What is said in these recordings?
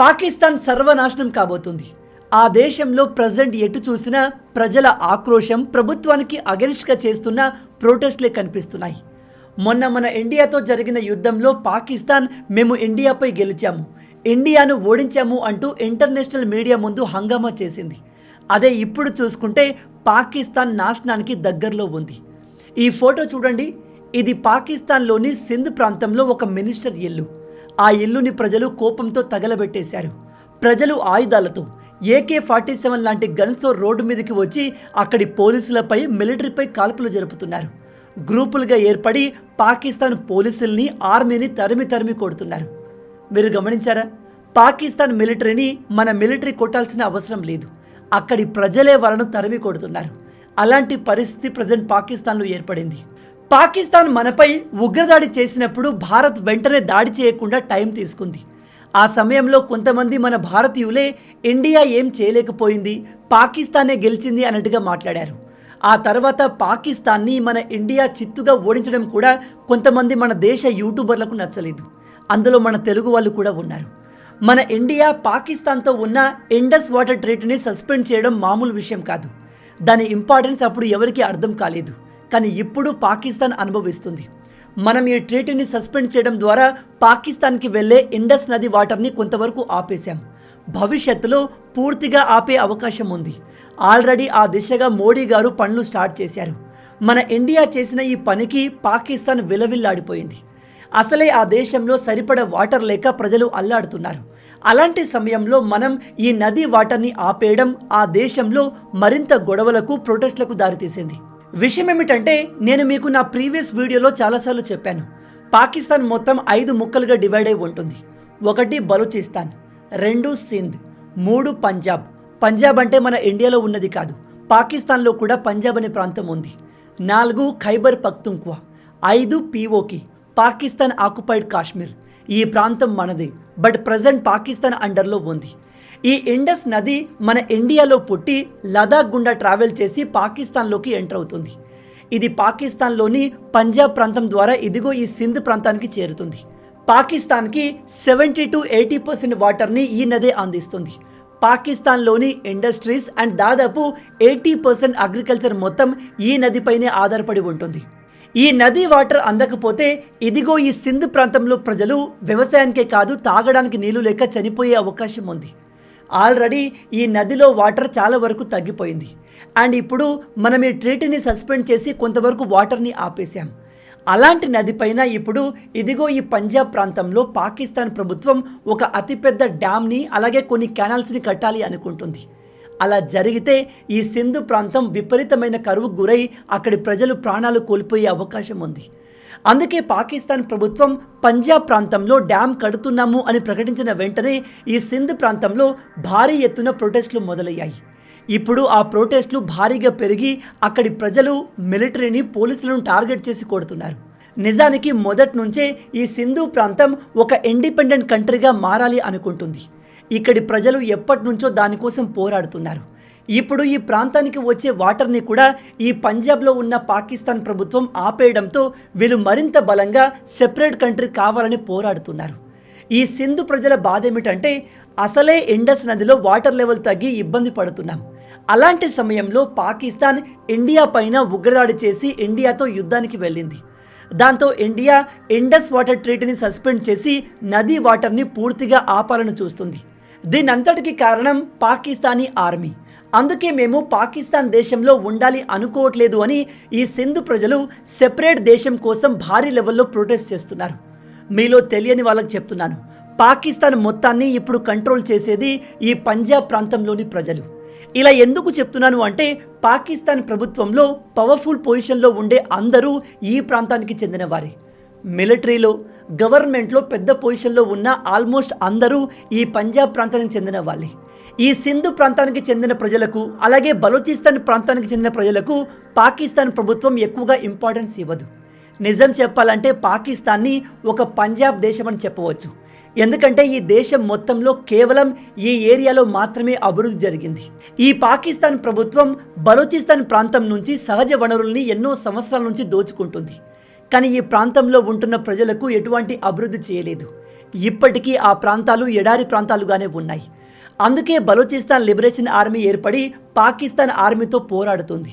పాకిస్తాన్ సర్వనాశనం కాబోతుంది. ఆ దేశంలో ప్రజెంట్ ఎటు చూసినా ప్రజల ఆక్రోశం ప్రభుత్వానికి అగెనిస్ట్గా చేస్తున్న ప్రొటెస్ట్లే కనిపిస్తున్నాయి. మొన్న మన ఇండియాతో జరిగిన యుద్ధంలో పాకిస్తాన్ మేము ఇండియాపై గెలిచాము, ఇండియాను ఓడించాము అంటూ ఇంటర్నేషనల్ మీడియా ముందు హంగామా చేసింది. అదే ఇప్పుడు చూసుకుంటే పాకిస్తాన్ నాశనానికి దగ్గరలో ఉంది. ఈ ఫోటో చూడండి, ఇది పాకిస్తాన్లోని సింధ్ ప్రాంతంలో ఒక మినిస్టర్ ఇల్లు. ఆ ఇల్లుని ప్రజలు కోపంతో తగలబెట్టేశారు. ప్రజలు ఆయుధాలతో AK-47 లాంటి గన్స్తో రోడ్డు మీదకి వచ్చి అక్కడి పోలీసులపై మిలిటరీపై కాల్పులు జరుపుతున్నారు. గ్రూపులుగా ఏర్పడి పాకిస్తాన్ పోలీసుల్ని ఆర్మీని తరిమి కొడుతున్నారు. మీరు గమనించారా? పాకిస్తాన్ మిలిటరీని మన మిలిటరీ కొట్టాల్సిన అవసరం లేదు, అక్కడి ప్రజలే వాళ్ళను తరిమి కొడుతున్నారు. అలాంటి పరిస్థితి ప్రజెంట్ పాకిస్తాన్లో ఏర్పడింది. పాకిస్తాన్ మనపై ఉగ్రదాడి చేసినప్పుడు భారత్ వెంటనే దాడి చేయకుండా టైం తీసుకుంది. ఆ సమయంలో కొంతమంది మన భారతీయులే ఇండియా ఏం చేయలేకపోయింది, పాకిస్తానే గెలిచింది అన్నట్టుగా మాట్లాడారు. ఆ తర్వాత పాకిస్తాన్ని మన ఇండియా చిత్తుగా ఓడించడం కూడా కొంతమంది మన దేశ యూట్యూబర్లకు నచ్చలేదు. అందులో మన తెలుగు వాళ్ళు కూడా ఉన్నారు. మన ఇండియా పాకిస్తాన్తో ఉన్న ఇండస్ వాటర్ ట్రీటీని సస్పెండ్ చేయడం మామూలు విషయం కాదు. దాని ఇంపార్టెన్స్ అప్పుడు ఎవరికీ అర్థం కాలేదు, కానీ ఇప్పుడు పాకిస్తాన్ అనుభవిస్తుంది. మనం ఈ ట్రీటీని సస్పెండ్ చేయడం ద్వారా పాకిస్తాన్కి వెళ్ళే ఇండస్ నది వాటర్ని కొంతవరకు ఆపేశాం. భవిష్యత్తులో పూర్తిగా ఆపే అవకాశం ఉంది. ఆల్రెడీ ఆ దిశగా మోడీ గారు పనులు స్టార్ట్ చేశారు. మన ఇండియా చేసిన ఈ పనికి పాకిస్తాన్ విలవిల్లాడిపోయింది. అసలే ఆ దేశంలో సరిపడ వాటర్ లేక ప్రజలు అల్లాడుతున్నారు. అలాంటి సమయంలో మనం ఈ నది వాటర్ని ఆపేయడం ఆ దేశంలో మరింత గొడవలకు, ప్రొటెస్ట్లకు దారితీసింది. విషయం ఏమిటంటే, నేను మీకు నా ప్రీవియస్ వీడియోలో చాలాసార్లు చెప్పాను, పాకిస్తాన్ మొత్తం 5 ముక్కలుగా డివైడ్ అయి ఉంటుంది. 1 బలూచిస్తాన్, 2 సింధ్, 3 పంజాబ్. పంజాబ్ అంటే మన ఇండియాలో ఉన్నది కాదు, పాకిస్తాన్లో కూడా పంజాబ్ అనే ప్రాంతం ఉంది. 4 ఖైబర్ పఖ్తుంఖ్వా, 5 POK, పాకిస్తాన్ ఆక్యుపైడ్ కాశ్మీర్. ఈ ప్రాంతం మనదే, బట్ ప్రజెంట్ పాకిస్తాన్ అండర్లో ఉంది. ఈ ఇండస్ నది మన ఇండియాలో పుట్టి లదాఖ్ గుండా ట్రావెల్ చేసి పాకిస్తాన్లోకి ఎంటర్ అవుతుంది. ఇది పాకిస్తాన్లోని పంజాబ్ ప్రాంతం ద్వారా ఇదిగో ఈ సింధ్ ప్రాంతానికి చేరుతుంది. పాకిస్తాన్కి 70 to 80% వాటర్ని ఈ నదే అందిస్తుంది. పాకిస్తాన్లోని ఇండస్ట్రీస్ అండ్ దాదాపు 80% అగ్రికల్చర్ మొత్తం ఈ నదిపైనే ఆధారపడి ఉంటుంది. ఈ నది వాటర్ అందకపోతే ఇదిగో ఈ సింధ్ ప్రాంతంలో ప్రజలు వ్యవసాయానికే కాదు తాగడానికి నీళ్లు లేక చనిపోయే అవకాశం ఉంది. ఆల్రెడీ ఈ నదిలో వాటర్ చాలా వరకు తగ్గిపోయింది. అండ్ ఇప్పుడు మనం ఈ ట్రీటీని సస్పెండ్ చేసి కొంతవరకు వాటర్ని ఆపేశాం. అలాంటి నదిపైన ఇప్పుడు ఇదిగో ఈ పంజాబ్ ప్రాంతంలో పాకిస్తాన్ ప్రభుత్వం ఒక అతిపెద్ద డ్యామ్ని అలాగే కొన్ని కెనాల్స్ని కట్టాలి అనుకుంటుంది. అలా జరిగితే ఈ సింధు ప్రాంతం విపరీతమైన కరువుకు గురై అక్కడి ప్రజలు ప్రాణాలు కోల్పోయే అవకాశం ఉంది. అందుకే పాకిస్తాన్ ప్రభుత్వం పంజాబ్ ప్రాంతంలో డ్యామ్ కడుతున్నాము అని ప్రకటించిన వెంటనే ఈ సింధ్ ప్రాంతంలో భారీ ఎత్తున ప్రొటెస్టులు మొదలయ్యాయి. ఇప్పుడు ఆ ప్రొటెస్టులు భారీగా పెరిగి అక్కడి ప్రజలు మిలిటరీని, పోలీసులను టార్గెట్ చేసి కొడుతున్నారు. నిజానికి మొదటి నుంచే ఈ సింధు ప్రాంతం ఒక ఇండిపెండెంట్ కంట్రీగా మారాలి అనుకుంటుంది. ఇక్కడి ప్రజలు ఎప్పటి నుంచో దానికోసం పోరాడుతున్నారు. ఇప్పుడు ఈ ప్రాంతానికి వచ్చే వాటర్ని కూడా ఈ పంజాబ్లో ఉన్న పాకిస్తాన్ ప్రభుత్వం ఆపేయడంతో వీళ్ళు మరింత బలంగా సెపరేట్ కంట్రీ కావాలని పోరాడుతున్నారు. ఈ సింధు ప్రజల బాధ ఏమిటంటే, అసలే ఇండస్ నదిలో వాటర్ లెవెల్ తగ్గి ఇబ్బంది పడుతున్నాం. అలాంటి సమయంలో పాకిస్తాన్ ఇండియా పైన ఉగ్రదాడి చేసి ఇండియాతో యుద్ధానికి వెళ్ళింది. దాంతో ఇండియా ఇండస్ వాటర్ ట్రీటీని సస్పెండ్ చేసి నదీ వాటర్ని పూర్తిగా ఆపాలని చూస్తుంది. దీనంతటికి కారణం పాకిస్తానీ ఆర్మీ. అందుకే మేము పాకిస్తాన్ దేశంలో ఉండాలి అనుకోవట్లేదు అని ఈ సింధు ప్రజలు సెపరేట్ దేశం కోసం భారీ లెవెల్లో ప్రొటెస్ట్ చేస్తున్నారు. మీలో తెలియని వాళ్ళకి చెప్తున్నాను, పాకిస్తాన్ మొత్తాన్ని ఇప్పుడు కంట్రోల్ చేసేది ఈ పంజాబ్ ప్రాంతంలోని ప్రజలు. ఇలా ఎందుకు చెప్తున్నాను అంటే, పాకిస్తాన్ ప్రభుత్వంలో పవర్ఫుల్ పొజిషన్లో ఉండే అందరూ ఈ ప్రాంతానికి చెందిన వారే. మిలిటరీలో, గవర్నమెంట్లో పెద్ద పొజిషన్లో ఉన్న ఆల్మోస్ట్ అందరూ ఈ పంజాబ్ ప్రాంతానికి చెందిన వాళ్ళే. ఈ సింధు ప్రాంతానికి చెందిన ప్రజలకు అలాగే బలూచిస్తాన్ ప్రాంతానికి చెందిన ప్రజలకు పాకిస్తాన్ ప్రభుత్వం ఎక్కువగా ఇంపార్టెన్స్ ఇవ్వదు. నిజం చెప్పాలంటే పాకిస్తాన్ని ఒక పంజాబ్ దేశం అని చెప్పవచ్చు. ఎందుకంటే ఈ దేశం మొత్తంలో కేవలం ఈ ఏరియాలో మాత్రమే అభివృద్ధి జరిగింది. ఈ పాకిస్తాన్ ప్రభుత్వం బలూచిస్తాన్ ప్రాంతం నుంచి సహజ వనరుల్ని ఎన్నో సంవత్సరాల నుంచి దోచుకుంటుంది. కానీ ఈ ప్రాంతంలో ఉంటున్న ప్రజలకు ఎటువంటి అభివృద్ధి చేయలేదు. ఇప్పటికీ ఆ ప్రాంతాలు ఎడారి ప్రాంతాలుగానే ఉన్నాయి. అందుకే బలూచిస్తాన్ లిబరేషన్ ఆర్మీ ఏర్పడి పాకిస్తాన్ ఆర్మీతో పోరాడుతుంది.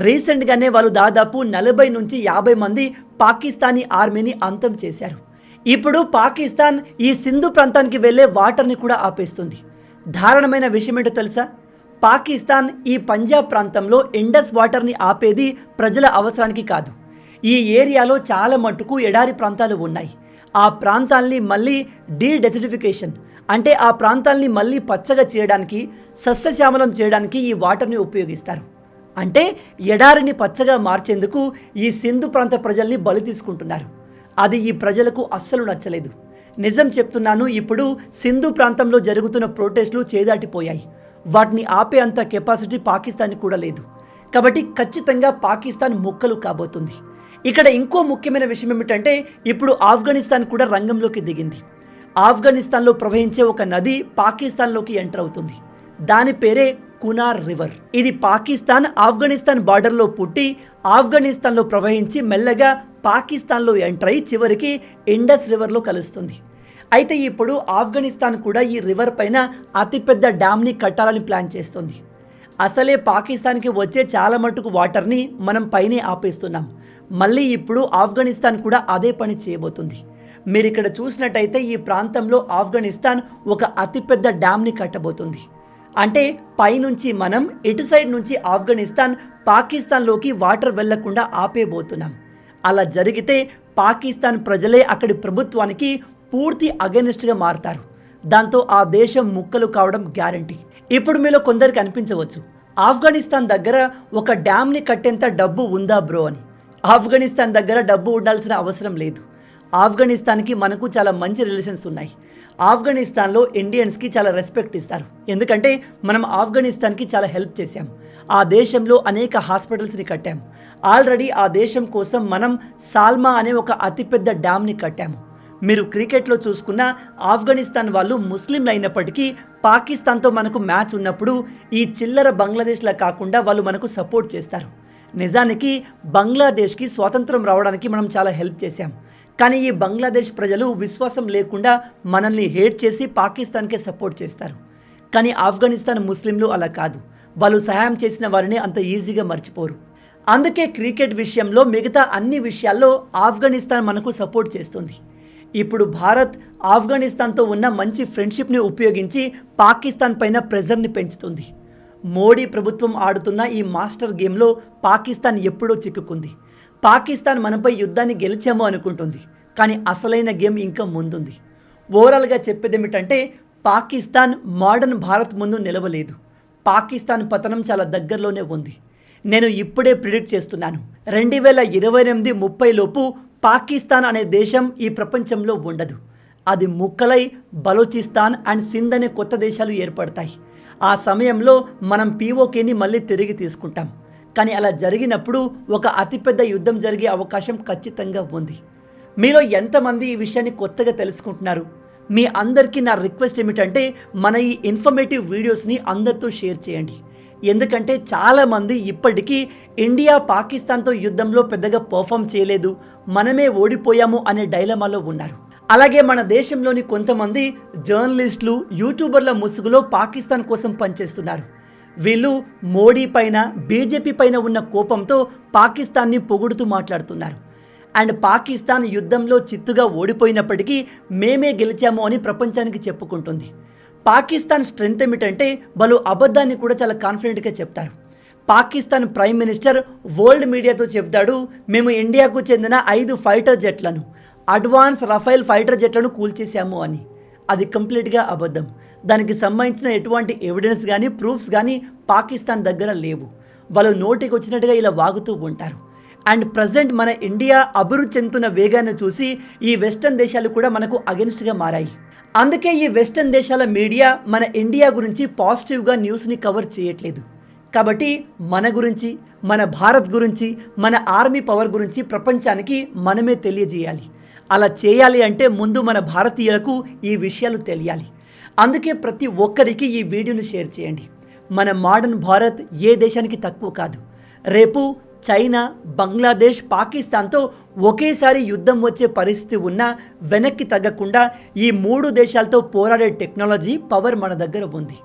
రీసెంట్గానే వాళ్ళు దాదాపు 40 నుంచి 50 మంది పాకిస్తానీ ఆర్మీని అంతం చేశారు. ఇప్పుడు పాకిస్తాన్ ఈ సింధు ప్రాంతానికి వెళ్ళే వాటర్ని కూడా ఆపేస్తుంది. దారుణమైన విషయం ఏంటో తెలుసా? పాకిస్తాన్ ఈ పంజాబ్ ప్రాంతంలో ఇండస్ వాటర్ని ఆపేది ప్రజల అవసరానికి కాదు. ఈ ఏరియాలో చాలా మట్టుకు ఎడారి ప్రాంతాలు ఉన్నాయి. ఆ ప్రాంతాల్ని మళ్ళీ డీడెసిడిఫికేషన్ అంటే ఆ ప్రాంతాల్ని మళ్ళీ పచ్చగా చేయడానికి, సస్యశ్యామలం చేయడానికి ఈ వాటర్ని ఉపయోగిస్తారు. అంటే ఎడారిని పచ్చగా మార్చేందుకు ఈ సింధు ప్రాంత ప్రజల్ని బలి తీసుకుంటున్నారు. అది ఈ ప్రజలకు అస్సలు నచ్చలేదు. నిజం చెప్తున్నాను, ఇప్పుడు సింధు ప్రాంతంలో జరుగుతున్న ప్రొటెస్టులు చేదాటిపోయాయి. వాటిని ఆపే అంత కెపాసిటీ పాకిస్తాన్కి కూడా లేదు. కాబట్టి ఖచ్చితంగా పాకిస్తాన్ ముక్కలు కాబోతుంది. ఇక్కడ ఇంకో ముఖ్యమైన విషయం ఏమిటంటే ఇప్పుడు ఆఫ్ఘనిస్తాన్ కూడా రంగంలోకి దిగింది. ఆఫ్ఘనిస్తాన్లో ప్రవహించే ఒక నది పాకిస్తాన్లోకి ఎంటర్ అవుతుంది. దాని పేరే కునార్ రివర్. ఇది పాకిస్తాన్ ఆఫ్ఘనిస్తాన్ బార్డర్లో పుట్టి ఆఫ్ఘనిస్తాన్లో ప్రవహించి మెల్లగా పాకిస్తాన్లో ఎంటర్ అయి చివరికి ఇండస్ రివర్లో కలుస్తుంది. అయితే ఇప్పుడు ఆఫ్ఘనిస్తాన్ కూడా ఈ రివర్ పైన అతిపెద్ద డ్యామ్ని కట్టాలని ప్లాన్ చేస్తుంది. అసలే పాకిస్తాన్కి వచ్చే చాలా మటుకు వాటర్ని మనం పైనే ఆపేస్తున్నాం. మళ్ళీ ఇప్పుడు ఆఫ్ఘనిస్తాన్ కూడా అదే పని చేయబోతుంది. మీరు ఇక్కడ చూసినట్టయితే ఈ ప్రాంతంలో ఆఫ్ఘనిస్తాన్ ఒక అతిపెద్ద డ్యామ్ని కట్టబోతుంది. అంటే పైనుంచి మనం ఇటు సైడ్ నుంచి ఆఫ్ఘనిస్తాన్ పాకిస్తాన్లోకి వాటర్ వెళ్లకుండా ఆపేయబోతున్నాం. అలా జరిగితే పాకిస్తాన్ ప్రజలే అక్కడి ప్రభుత్వానికి పూర్తి అగెనిస్ట్గా మారుతారు. దాంతో ఆ దేశం ముక్కలు కావడం గ్యారంటీ. ఇప్పుడు మీలో కొందరికి అనిపించవచ్చు, ఆఫ్ఘనిస్తాన్ దగ్గర ఒక డ్యామ్ని కట్టేంత డబ్బు ఉందా బ్రో అని. ఆఫ్ఘనిస్తాన్ దగ్గర డబ్బు ఉండాల్సిన అవసరం లేదు. ఆఫ్ఘనిస్తాన్కి మనకు చాలా మంచి రిలేషన్స్ ఉన్నాయి. ఆఫ్ఘనిస్తాన్లో ఇండియన్స్కి చాలా రెస్పెక్ట్ ఇస్తారు. ఎందుకంటే మనం ఆఫ్ఘనిస్తాన్కి చాలా హెల్ప్ చేశాం. ఆ దేశంలో అనేక హాస్పిటల్స్ని కట్టాము. ఆల్రెడీ ఆ దేశం కోసం మనం సాల్మా అనే ఒక అతిపెద్ద డ్యామ్ని కట్టాము. మీరు క్రికెట్లో చూసుకున్న ఆఫ్ఘనిస్తాన్ వాళ్ళు ముస్లింలు అయినప్పటికీ పాకిస్తాన్తో మనకు మ్యాచ్ ఉన్నప్పుడు ఈ చిల్లర బంగ్లాదేశ్లా కాకుండా వాళ్ళు మనకు సపోర్ట్ చేస్తారు. నిజానికి బంగ్లాదేశ్కి స్వాతంత్రం రావడానికి మనం చాలా హెల్ప్ చేశాం. కానీ ఈ బంగ్లాదేశ్ ప్రజలు విశ్వాసం లేకుండా మనల్ని హేట్ చేసి పాకిస్తాన్కే సపోర్ట్ చేస్తారు. కానీ ఆఫ్ఘనిస్తాన్ ముస్లింలు అలా కాదు. వాళ్ళు సహాయం చేసిన వారిని అంత ఈజీగా మర్చిపోరు. అందుకే క్రికెట్ విషయంలో మిగతా అన్ని విషయాల్లో ఆఫ్ఘనిస్తాన్ మనకు సపోర్ట్ చేస్తుంది. ఇప్పుడు భారత్ ఆఫ్ఘనిస్తాన్తో ఉన్న మంచి ఫ్రెండ్షిప్ని ఉపయోగించి పాకిస్తాన్ పైన ప్రెజర్ని పెంచుతుంది. మోడీ ప్రభుత్వం ఆడుతున్న ఈ మాస్టర్ గేమ్లో పాకిస్తాన్ ఎప్పుడో చిక్కుకుంది. పాకిస్తాన్ మనపై యుద్ధాన్ని గెలిచామో అనుకుంటుంది. కానీ అసలైన గేమ్ ఇంకా ముందుంది. ఓవరాల్గా చెప్పేది ఏమిటంటే పాకిస్తాన్ మోడర్న్ భారత్ ముందు నిలవలేదు. పాకిస్తాన్ పతనం చాలా దగ్గరలోనే ఉంది. నేను ఇప్పుడే ప్రిడిక్ట్ చేస్తున్నాను, 2028-30 లోపు పాకిస్తాన్ అనే దేశం ఈ ప్రపంచంలో ఉండదు. అది ముక్కలై బలూచిస్తాన్ అండ్ సింధ్ అనే కొత్త దేశాలు ఏర్పడతాయి. ఆ సమయంలో మనం పీఓకేని మళ్ళీ తిరిగి తీసుకుంటాం. కానీ అలా జరిగినప్పుడు ఒక అతిపెద్ద యుద్ధం జరిగే అవకాశం ఖచ్చితంగా ఉంది. మీలో ఎంతమంది ఈ విషయాన్ని కొత్తగా తెలుసుకుంటున్నారు? మీ అందరికీ నా రిక్వెస్ట్ ఏమిటంటే మన ఈ ఇన్ఫర్మేటివ్ వీడియోస్ని అందరితో షేర్ చేయండి. ఎందుకంటే చాలామంది ఇప్పటికీ ఇండియా పాకిస్తాన్తో యుద్ధంలో పెద్దగా పర్ఫామ్ చేయలేదు, మనమే ఓడిపోయాము అనే డైలమాలో ఉన్నారు. అలాగే మన దేశంలోని కొంతమంది జర్నలిస్టులు, యూట్యూబర్ల ముసుగులో పాకిస్తాన్ కోసం పనిచేస్తున్నారు. వీళ్ళు మోడీ పైన, బీజేపీ పైన ఉన్న కోపంతో పాకిస్తాన్ని పొగుడుతూ మాట్లాడుతున్నారు. అండ్ పాకిస్తాన్ యుద్ధంలో చిత్తుగా ఓడిపోయినప్పటికీ మేమే గెలిచాము అని ప్రపంచానికి చెప్పుకుంటుంది. పాకిస్తాన్ స్ట్రెంగ్త్ ఏమిటంటే వాళ్ళు అబద్ధాన్ని కూడా చాలా కాన్ఫిడెంట్గా చెప్తారు. పాకిస్తాన్ ప్రైమ్ మినిస్టర్ వరల్డ్ మీడియాతో చెప్తాడు, మేము ఇండియాకు చెందిన 5 ఫైటర్ జెట్లను, అడ్వాన్స్ రఫైల్ ఫైటర్ జెట్లను కూల్చేశాము అని. అది కంప్లీట్గా అబద్ధం. దానికి సంబంధించిన ఎటువంటి ఎవిడెన్స్ కానీ, ప్రూఫ్స్ కానీ పాకిస్తాన్ దగ్గర లేవు. వాళ్ళు నోటికి వచ్చినట్టుగా ఇలా వాగుతూ ఉంటారు. అండ్ ప్రజెంట్ మన ఇండియా అభివృద్ధి చెందుతున్న వేగాన్ని చూసి ఈ వెస్టర్న్ దేశాలు కూడా మనకు అగెన్స్ట్గా మారాయి. అందుకే ఈ వెస్టర్న్ దేశాల మీడియా మన ఇండియా గురించి పాజిటివ్గా న్యూస్ని కవర్ చేయట్లేదు. కాబట్టి మన గురించి, మన భారత్ గురించి, మన ఆర్మీ పవర్ గురించి ప్రపంచానికి మనమే తెలియజేయాలి. అలా చేయాలి అంటే ముందు మన భారతీయులకు ఈ విషయాలు తెలియాలి. అందుకే ప్రతి ఒక్కరికి ఈ వీడియోను షేర్ చేయండి. మన మోడర్న్ భారత్ ఏ దేశానికి తక్కువ కాదు. రేపు చైనా, బంగ్లాదేశ్, పాకిస్తాన్తో ఒకేసారి యుద్ధం వచ్చే పరిస్థితి ఉన్నా వెనక్కి తగ్గకుండా ఈ 3 దేశాలతో పోరాడే టెక్నాలజీ, పవర్ మన దగ్గర ఉంది.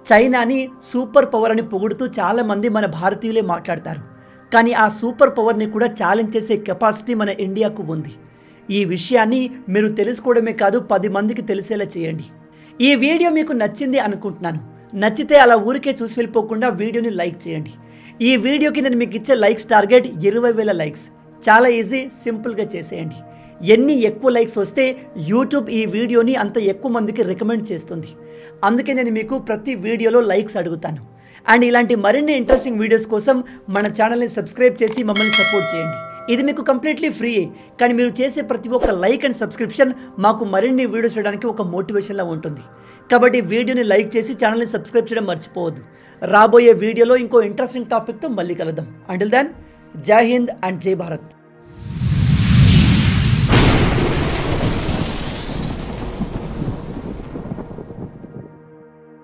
చైనాని సూపర్ పవర్ అని పొగుడుతూ చాలామంది మన భారతీయులే మాట్లాడతారు. కానీ ఆ సూపర్ పవర్ని కూడా ఛాలెంజ్ చేసే కెపాసిటీ మన ఇండియాకు ఉంది. ఈ విషయాన్ని మీరు తెలుసుకోవడమే కాదు 10 మందికి తెలిసేలా చేయండి. ఈ వీడియో మీకు నచ్చింది అనుకుంటున్నాను. నచ్చితే అలా ఊరికే చూసి వెళ్ళిపోకుండా వీడియోని లైక్ చేయండి. ఈ వీడియోకి నేను మీకు ఇచ్చే లైక్స్ టార్గెట్ 20,000 లైక్స్. చాలా ఈజీ, సింపుల్గా చేసేయండి. ఎన్ని ఎక్కువ లైక్స్ వస్తే యూట్యూబ్ ఈ వీడియోని అంత ఎక్కువ మందికి రికమెండ్ చేస్తుంది. అందుకే నేను మీకు ప్రతి వీడియోలో లైక్స్ అడుగుతాను. అండ్ ఇలాంటి మరిన్ని ఇంట్రెస్టింగ్ వీడియోస్ కోసం మన ఛానల్ని సబ్స్క్రైబ్ చేసి మమ్మల్ని సపోర్ట్ చేయండి. ఇది మీకు కంప్లీట్లీ ఫ్రీ. కానీ మీరు చేసే ప్రతి ఒక్క లైక్ అండ్ సబ్స్క్రిప్షన్ మాకు మరిన్ని వీడియోస్ చేయడానికి ఒక మోటివేషన్లా ఉంటుంది. కాబట్టి వీడియోని లైక్ చేసి ఛానల్ని సబ్స్క్రైబ్ చేయడం మర్చిపోవద్దు. రాబోయే వీడియోలో ఇంకో ఇంట్రెస్టింగ్ టాపిక్తో మళ్ళీ కలుద్దాం. అంటిల్ దెన్, జై హింద్ అండ్ జై భారత్.